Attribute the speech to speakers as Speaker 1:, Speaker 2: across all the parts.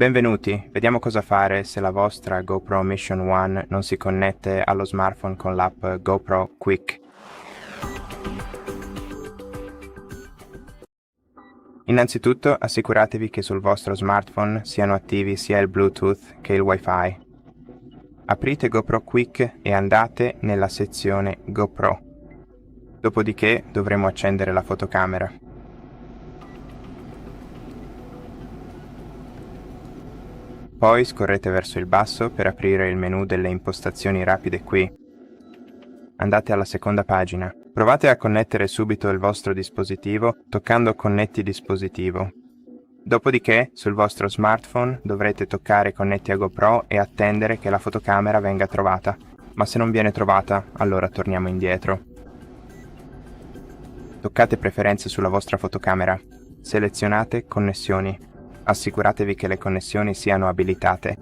Speaker 1: Benvenuti, vediamo cosa fare se la vostra GoPro Mission 1 non si connette allo smartphone con l'app GoPro Quick. Innanzitutto assicuratevi che sul vostro smartphone siano attivi sia il Bluetooth che il Wi-Fi. Aprite GoPro Quick e andate nella sezione GoPro. Dopodiché dovremo accendere la fotocamera. Poi scorrete verso il basso per aprire il menu delle impostazioni rapide qui. Andate alla seconda pagina. Provate a connettere subito il vostro dispositivo toccando Connetti dispositivo. Dopodiché, sul vostro smartphone dovrete toccare Connetti a GoPro e attendere che la fotocamera venga trovata. Ma se non viene trovata, allora torniamo indietro. Toccate Preferenze sulla vostra fotocamera. Selezionate Connessioni. Assicuratevi che le connessioni siano abilitate.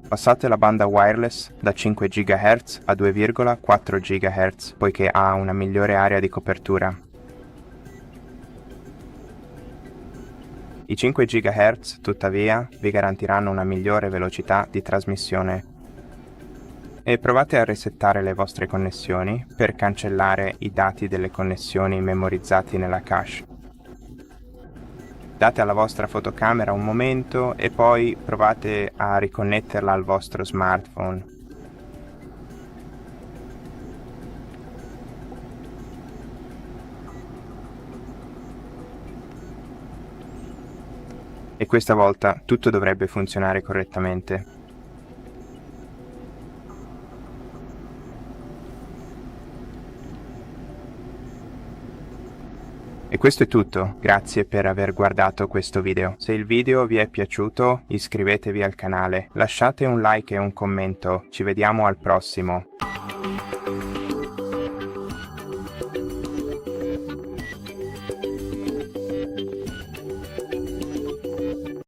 Speaker 1: Passate la banda wireless da 5 GHz a 2,4 GHz, poiché ha una migliore area di copertura. I 5 GHz, tuttavia, vi garantiranno una migliore velocità di trasmissione. E provate a resettare le vostre connessioni per cancellare i dati delle connessioni memorizzati nella cache. Date alla vostra fotocamera un momento e poi provate a riconnetterla al vostro smartphone. E questa volta tutto dovrebbe funzionare correttamente. E questo è tutto, grazie per aver guardato questo video. Se il video vi è piaciuto, iscrivetevi al canale, lasciate un like e un commento, ci vediamo al prossimo.